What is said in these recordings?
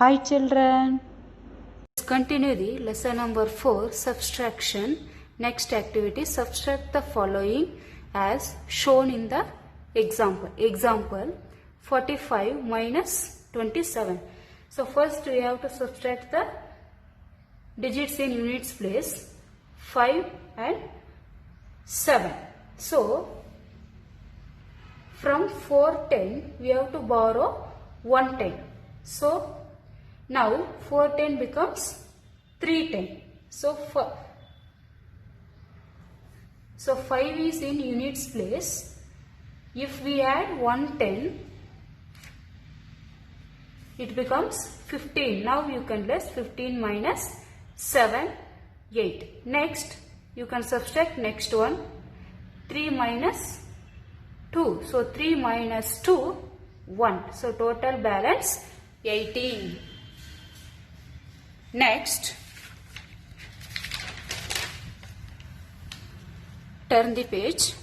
Hi children. Let's continue the lesson number 4, subtraction. Next activity, subtract the following as shown in the example. Example 45 minus 27. So first we have to subtract the digits in units place 5 and 7. So from 410 we have to borrow 110. So now 410 becomes 310. So 5 is in units place. If we add 110, it becomes 15. Now you can less 15 minus 7, 8. Next you can subtract next one, 3 minus 2. So 3 minus 2, 1. So total balance 18. Next, turn the page.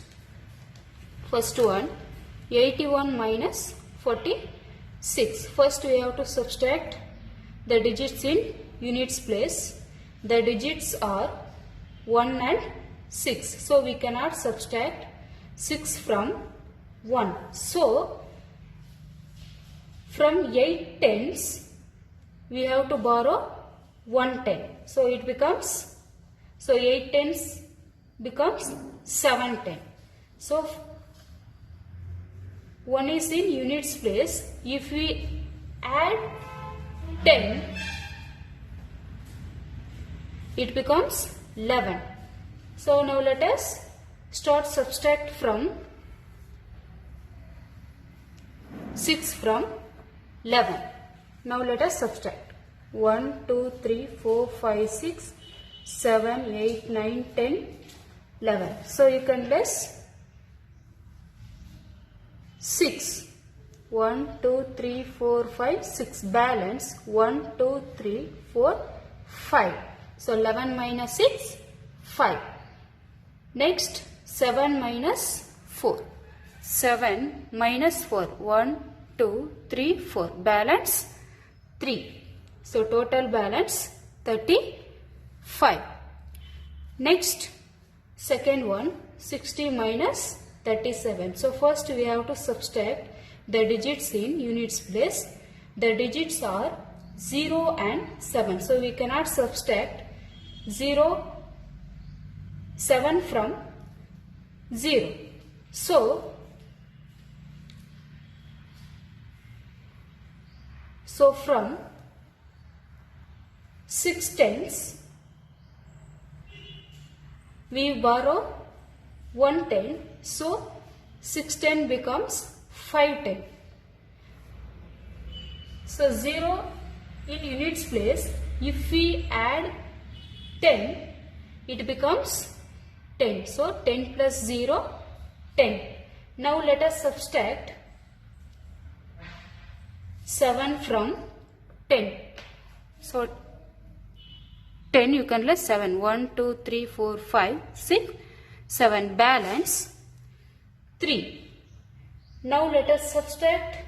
First one, 81 minus 46. First we have to subtract the digits in units place. The digits are 1 and 6. So we cannot subtract 6 from 1. So from 8 tens we have to borrow 110. So it becomes, 8 tens becomes 710. So 1 is in units place. If we add 10, it becomes 11. So now let us start subtract from 6 from 11. Now let us subtract. 1, 2, 3, 4, 5, 6, 7, 8, 9, 10, 11. So you can less 6. 1, 2, 3, 4, 5, 6. Balance 1, 2, 3, 4, 5. So 11 minus 6, 5. Next 7 minus 4. 7 minus 4. 1, 2, 3, 4. Balance 3. So total balance 35. Next, second one, 60 minus 37. So first we have to subtract the digits in units place. The digits are 0 and 7. So we cannot subtract 0, 7 from 0. So from 6 tens, we borrow 110. So 610 becomes 510. So 0 in units place, if we add 10, it becomes 10. So 10 plus 0, 10. Now let us subtract 7 from 10. So 10 you can less 7. 1, 2, 3, 4, 5, 6, 7. Balance 3. Now let us subtract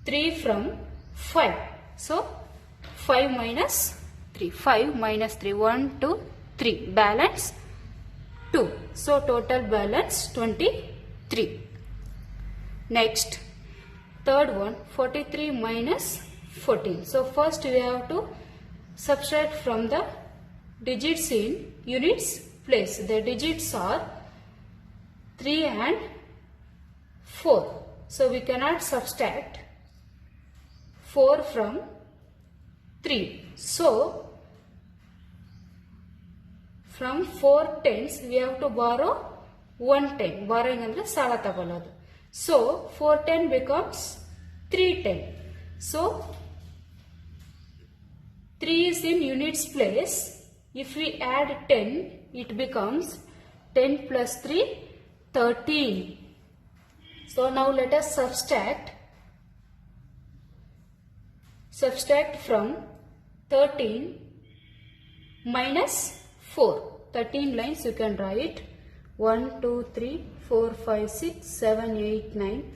3 from 5. So 5 minus 3. 5 minus 3. 1, 2, 3. Balance 2. So total balance 23. Next, third one, 43 minus 14. So first we have to subtract from the digits in units place. The digits are 3 and 4. So we cannot subtract 4 from 3. So from 4 tens we have to borrow 110. Borrowing andre sala tagolodu. So 410 becomes 310. So 3 is in units place. If we add 10, it becomes 10 plus 3, 13. So now let us subtract from 13 minus 4. 13 lines you can write. 1, 2, 3, 4, 5, 6, 7, 8, 9,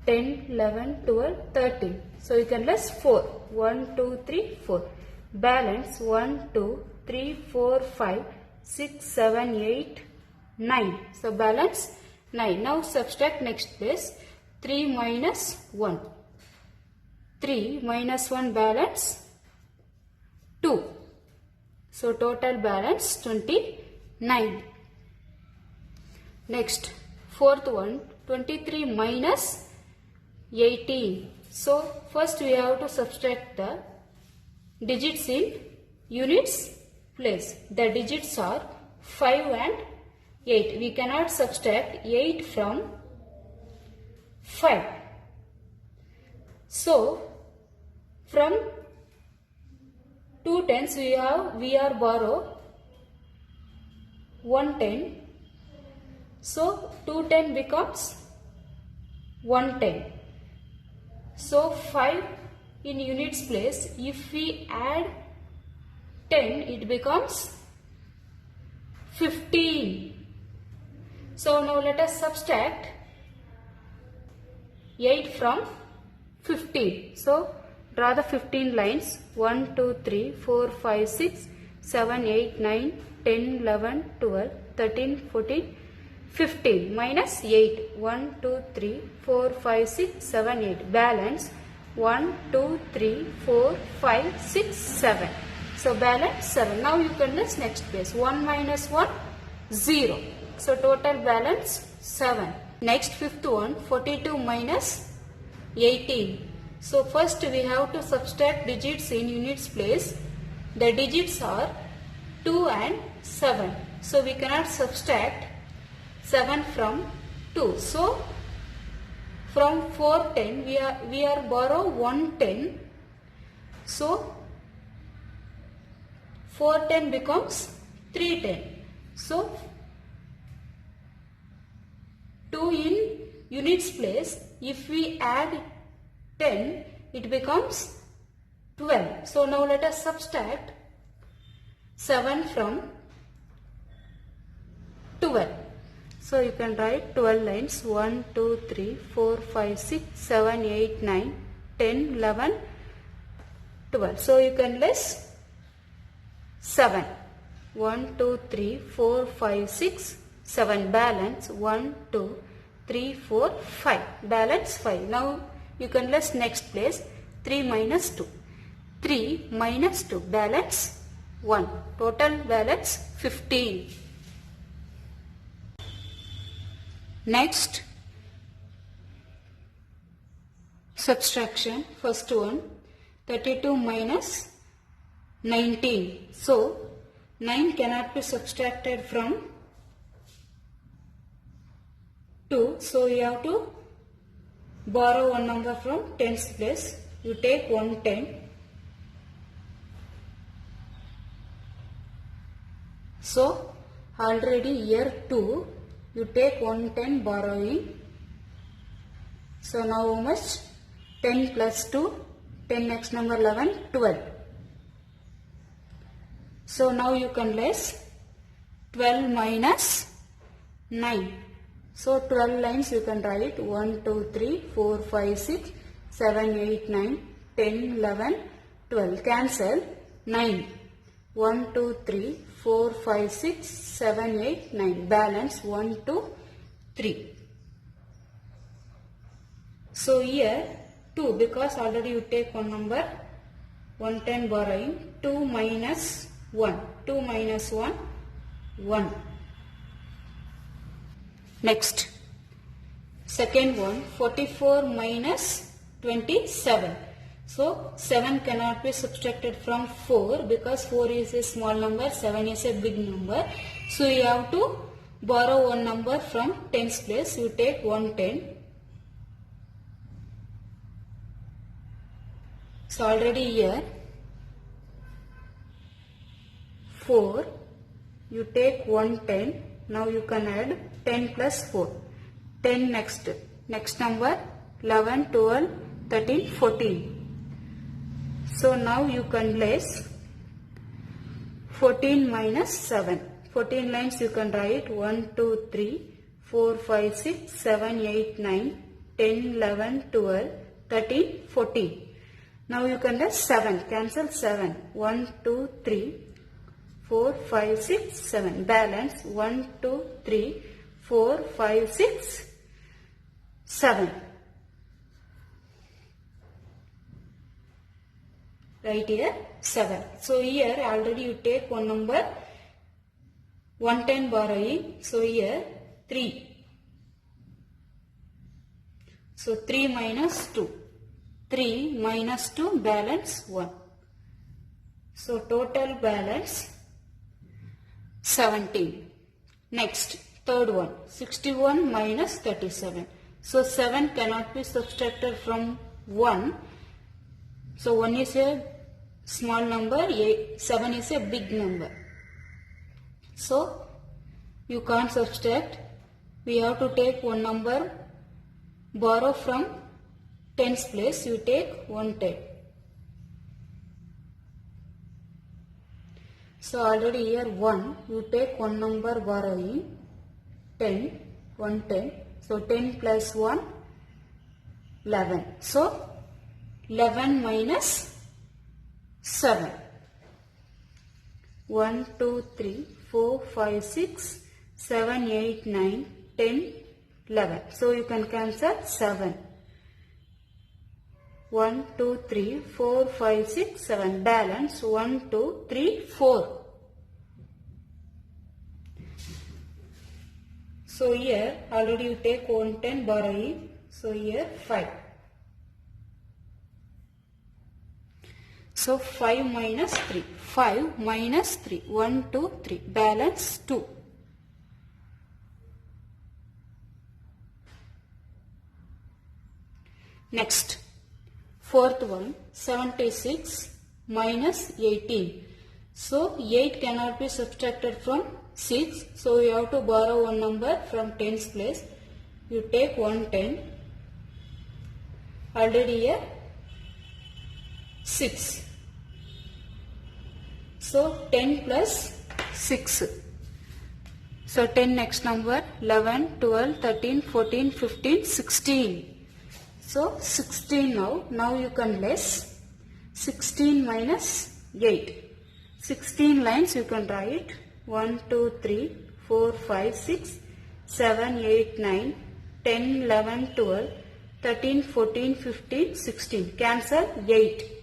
10, 11, 12, 13. So you can less 4. 1, 2, 3, 4. Balance 1, 2, 3, 4, 5, 6, 7, 8, 9. So balance 9. Now subtract next place. 3 minus 1. 3 minus 1 balance 2. So total balance 29. Next, fourth one, 23 minus 18. So first we have to subtract the digits in units place. The digits are 5 and 8. We cannot subtract 8 from 5. So from 2 tens we are borrow 1 10. So 210 becomes 110. So 5 in units place, if we add 10, it becomes 15. So now let us subtract 8 from 15. So draw the 15 lines. 1, 2, 3, 4, 5, 6, 7, 8, 9, 10, 11, 12, 13, 14, 15 minus 8. 1, 2, 3, 4, 5, 6, 7, 8. Balance 1, 2, 3, 4, 5, 6, 7. So balance 7. Now you can list next place. 1 minus 1, 0. So total balance 7. Next fifth one, 42 minus 18. So first we have to subtract digits in units place. The digits are 2 and 7. So we cannot subtract 7 from 2. So from 410 we are borrow 110. So 410 becomes 310. So 2 in units place, if we add 10, it becomes 12. So now let us subtract 7 from 12. So you can write 12 lines. 1, 2, 3, 4, 5, 6, 7, 8, 9, 10, 11, 12. So you can list 7. 1, 2, 3, 4, 5, 6, 7. Balance 1, 2, 3, 4, 5. Balance 5. Now you can list next place. 3 minus 2. 3 minus 2. Balance 1. Total balance 15. Next, subtraction. First one, 32 minus 19. So 9 cannot be subtracted from 2. So you have to borrow one number from tens place. You take 110. So already here 2. You take 110 borrowing. So now how much? 10 plus 2. 10 next number 11, 12. So now you can less 12 minus 9. So 12 lines you can write. 1, 2, 3, 4, 5, 6, 7, 8, 9, 10, 11, 12. Cancel 9. 1, 2, 3, 4, 5, 6, 7, 8, 9. Balance 1, 2, 3. So here 2, because already you take one number 110 borrowing. 2 minus 1. 2 minus 1, 1. Next, second one, 44 minus 27. So 7 cannot be subtracted from 4 because 4 is a small number, 7 is a big number. So you have to borrow one number from tens place. You take 110. So already here 4, you take 110. Now you can add 10 plus 4. 10 next number 11, 12, 13, 14. So now you can place 14 minus 7. 14 lines you can write. 1, 2, 3, 4, 5, 6, 7, 8, 9, 10, 11, 12, 13, 14. Now you can write 7. Cancel 7. 1, 2, 3, 4, 5, 6, 7. Balance 1, 2, 3, 4, 5, 6, 7. Right here 7. So here already you take one number 110 borrowing. So here 3. So 3 minus 2. 3 minus 2 balance 1. So total balance 17. Next third one 61 minus 37. So 7 cannot be subtracted from 1. So 1 is a small number, 7 is a big number. So you can't subtract. We have to take one number, borrow from tens place, you take 110. So already here 1, you take one number borrowing 10, 110. So 10 plus 1, 11. So 11 minus 7. 1, 2, 3, 4, 5, 6, 7, 8, 9, 10, 11. So you can cancel 7. 1, 2, 3, 4, 5, 6, 7. Balance 1, 2, 3, 4. So here already you take 110 borrowing. So here 5. So 5 minus 3. 5 minus 3. 1, 2, 3. Balance 2. Next, fourth one 76 minus 18. So 8 cannot be subtracted from 6. So you have to borrow one number from tens place. You take 110. Already here 6. So 10 plus 6. So 10 next number 11, 12, 13, 14, 15, 16. So 16 now. Now you can less 16 minus 8. 16 lines you can write 1, 2, 3, 4, 5, 6, 7, 8, 9, 10, 11, 12, 13, 14, 15, 16. Cancel 8.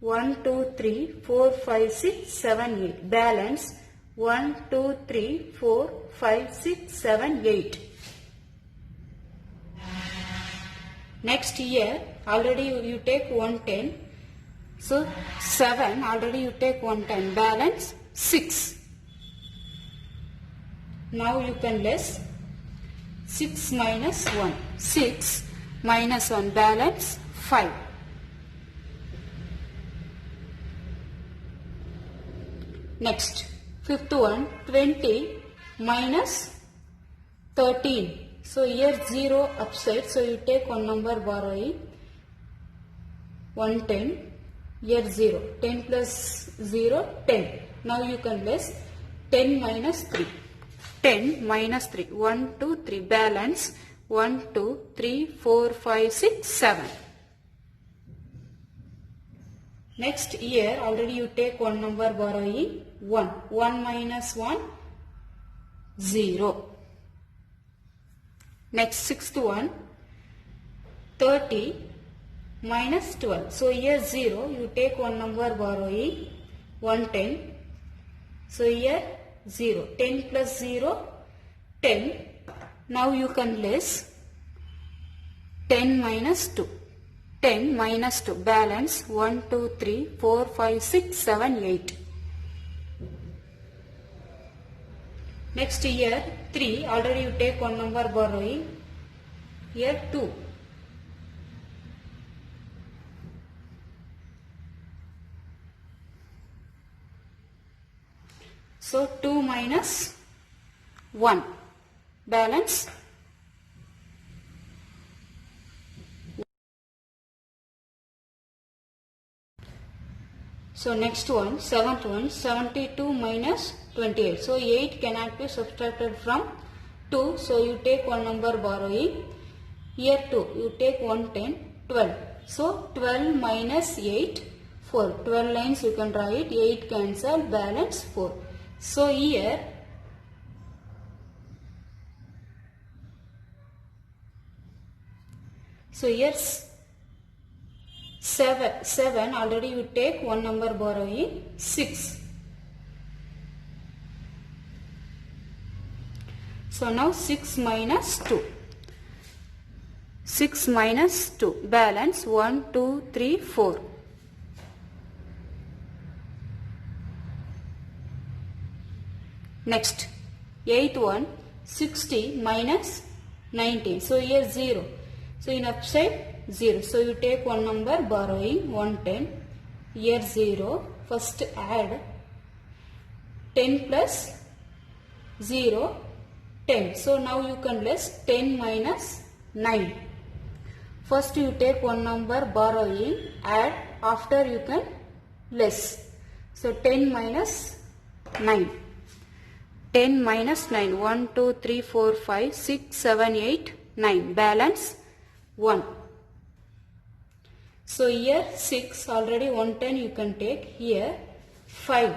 1, 2, 3, 4, 5, 6, 7, 8. Balance 1, 2, 3, 4, 5, 6, 7, 8. Next here already you take 110. So 7 already you take 110. Balance 6. Now you can less 6 minus 1. 6 minus 1 balance 5. Next, fifth one 20 minus 13. So here 0 upside. So you take one number borrowing 110. Here 0. 10 plus 0 10. Now you can less 10 minus 3. 10 minus 3. 1, 2, 3. Balance 1, 2, 3, 4, 5, 6, 7. Next here already you take one number borrowing 1. 1 minus 1 0. Next sixth one 30 minus 12. So here 0 you take one number borrowing 110. So here 0. 10 plus 0 10. Now you can less 10 minus 2. 10 minus 2. Balance 1, 2, 3, 4, 5, 6, 7, 8. Next here 3. Already you take one number borrowing. Here 2. So 2 minus 1. Balance 1. So next one, seventh one, 72 minus 28. So 8 cannot be subtracted from 2. So you take one number borrowing. Here 2, you take 1, 10, 12. So 12 minus 8, 4. 12 lines you can write, 8 cancel, balance 4. So here, here 7 already you take 1 number borrowing, 6. So now 6 minus 2. 6 minus 2, balance 1, 2, 3, 4. Next, 8th one, 60 minus 19. So here 0. So in upside 0. So you take 1 number borrowing, 110. Here 0. First add 10 plus 0, 10. So now you can less 10 minus 9. First you take 1 number borrowing, add, after you can less. So 10 minus 9. 10 minus 9. 1, 2, 3, 4, 5, 6, 7, 8, 9. Balance 1. So here 6, already 110 you can take. Here 5.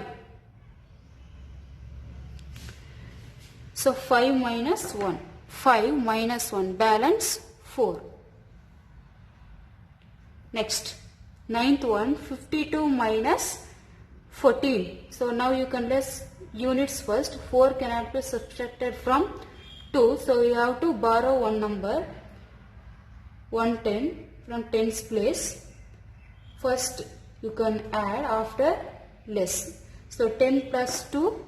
So 5 minus 1. 5 minus 1. Balance 4. Next, 9th one, 52 minus 14. So now you can less units first. 4 cannot be subtracted from 2. So you have to borrow 1 number, 110 from 10's place. First you can add, after less. So 10 plus 2,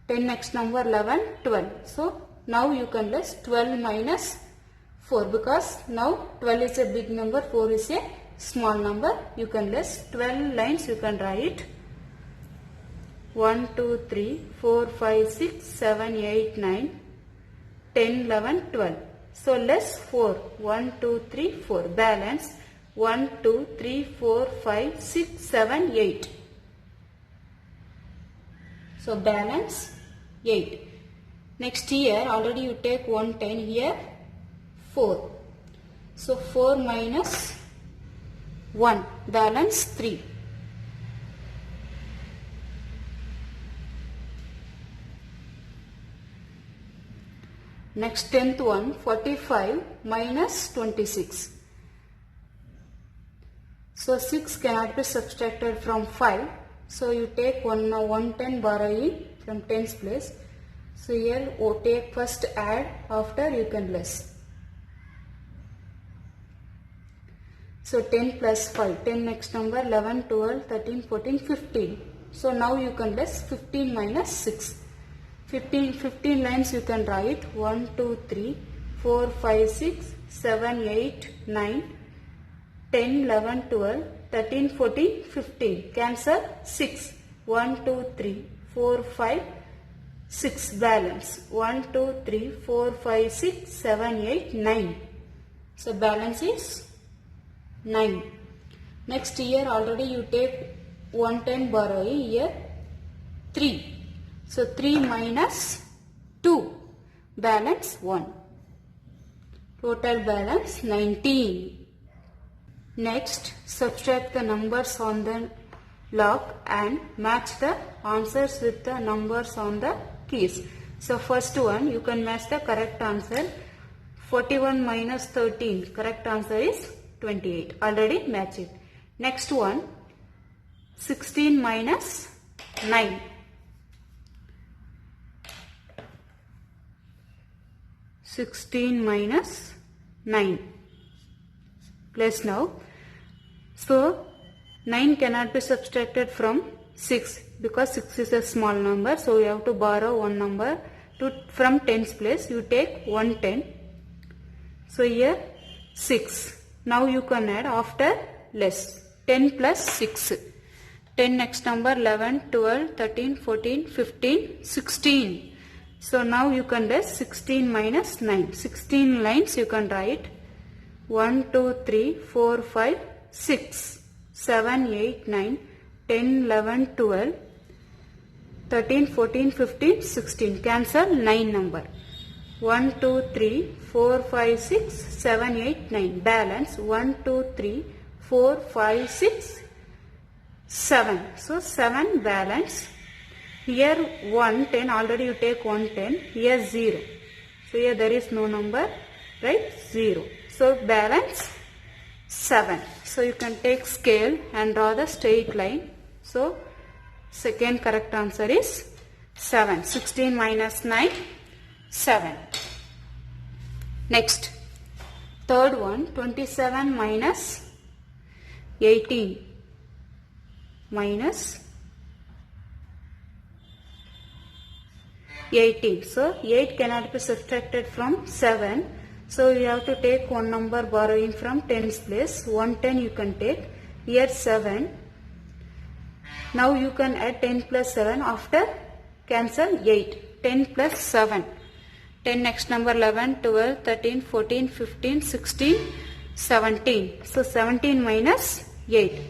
10 next number 11, 12. So now you can less 12 minus 4, because now 12 is a big number, 4 is a small number. You can less 12 lines you can write. 1, 2, 3, 4, 5, 6, 7, 8, 9, 10, 11, 12. So less 4. 1, 2, 3, 4. Balance 1, 2, 3, 4, 5, 6, 7, 8. So balance 8. Next here already you take 110, here 4. So 4 minus 1, balance 3. Next 10th one, 45 minus 26. So 6 cannot be subtracted from 5. So you take 110 borrowing from 10's place. So here take first add, after you can less. So 10 plus 5, 10 next number 11, 12, 13, 14, 15. So now you can less 15 minus 6. 15 lines you can write. 1, 2, 3, 4, 5, 6, 7, 8, 9, 10, 11, 12, 13, 14, 15. Cancel 6. 1, 2, 3, 4, 5, 6. Balance 1, 2, 3, 4, 5, 6, 7, 8, 9. So balance is 9. Next year already you take 110 borrowing, here 3. So 3 minus 2, balance 1. Total balance 19. Next, subtract the numbers on the log and match the answers with the numbers on the keys. So first one, you can match the correct answer. 41 minus 13, correct answer is 28. Already match it. Next one, 16 minus 9. 16 minus 9. Plus now. So 9 cannot be subtracted from 6 because 6 is a small number. So you have to borrow 1 number from 10's place. You take 110. So here 6. Now you can add after less. 10 plus 6. 10 next number 11, 12, 13, 14, 15, 16. So now you can less 16 minus 9. 16 lines you can write. 1, 2, 3, 4, 5, 6, 7, 8, 9, 10, 11, 12, 13, 14, 15, 16. Cancel 9 number. 1, 2, 3, 4, 5, 6, 7, 8, 9. Balance 1, 2, 3, 4, 5, 6, 7. So 7 balance. Here 1, 10, already you take 1, 10. Here 0. So here there is no number, right? 0. So balance 7. So you can take scale and draw the straight line. So second correct answer is 7. 16 minus 9, 7. Next, third one, 27 minus 18 minus 18. So 8 cannot be subtracted from 7. So you have to take one number borrowing from tens place. 110 you can take. Here 7. Now you can add 10 plus 7 after cancel 8. 10 plus 7. 10 next number 11, 12, 13, 14, 15, 16, 17. So 17 minus 8.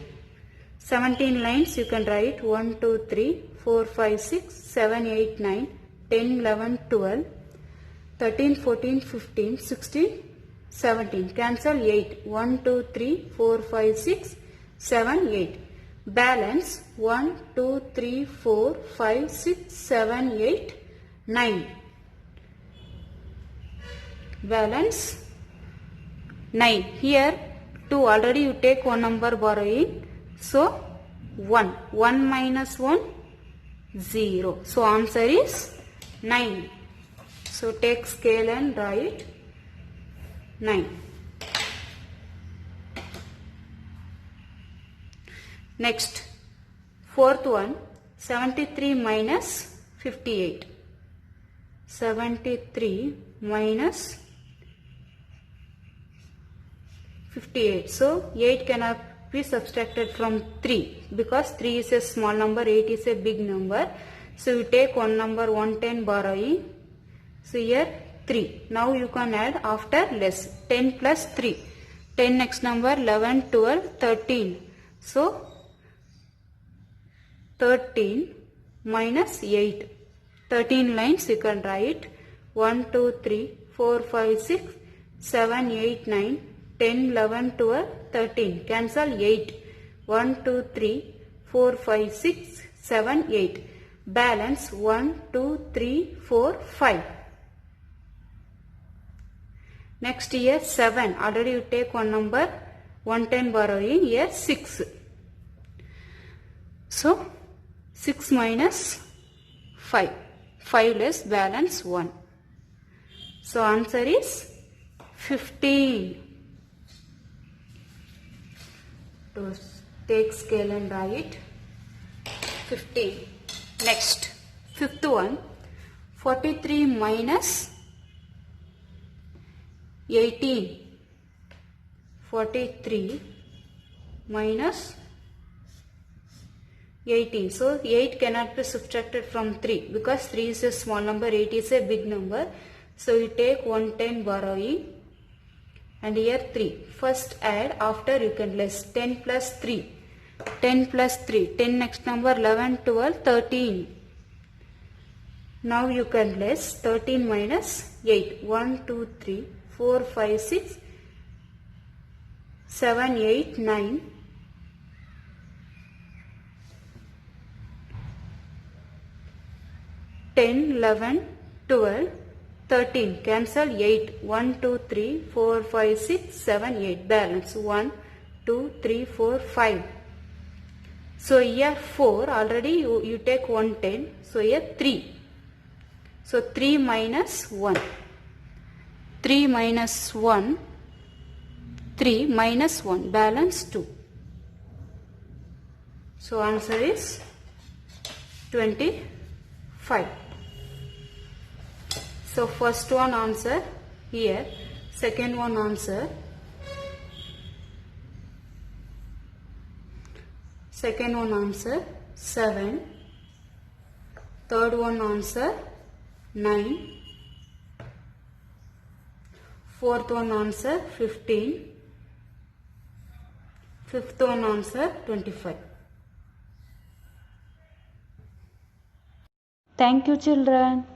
17 lines you can write 1, 2, 3, 4, 5, 6, 7, 8, 9, 10, 11, 12, 13, 14, 15, 16, 17. Cancel 8. 1, 2, 3, 4, 5, 6, 7, 8. Balance 1, 2, 3, 4, 5, 6, 7, 8, 9. Balance 9. Here 2 already you take one number borrowing. So 1. 1 minus 1, 0. So answer is 9. So take scale and write 9. Next, fourth one, 73 minus 58. 73 minus 58. So 8 cannot be subtracted from 3 because 3 is a small number, 8 is a big number. So you take one number 110 borrowing. So here 3. Now you can add after less. 10 plus 3. 10 next number 11, 12, 13. So 13 minus 8. 13 lines you can write. 1, 2, 3, 4, 5, 6, 7, 8, 9, 10, 11, 12, 13. Cancel 8. 1, 2, 3, 4, 5, 6, 7, 8. Balance 1, 2, 3, 4, 5. Next here 7. Already you take one number 110 borrowing. Here 6. So 6 minus 5. 5 less balance 1. So answer is 15. To take scale and write 15. Next, fifth one, 43 minus 18. 43 minus 18. So 8 cannot be subtracted from 3 because 3 is a small number, 8 is a big number. So you take 110 borrowing and here 3. First add, after you can less. 10 plus 3. 10 plus 3. 10 next number 11, 12, 13. Now you can less. 13 minus 8. 1, 2, 3, 4, 5, 6, 7, 8, 9. 10, 11, 12, 13. Cancel 8. 1, 2, 3, 4, 5, 6, 7, 8. Balance 1, 2, 3, 4, 5. So here 4. Already you take 110. So here 3. So 3 minus 1. 3 minus 1. 3 minus 1. Balance 2. So answer is 25. So first one answer here, second one answer, second one answer 7, third one answer 9, fourth one answer 15, fifth one answer 25. Thank you, children.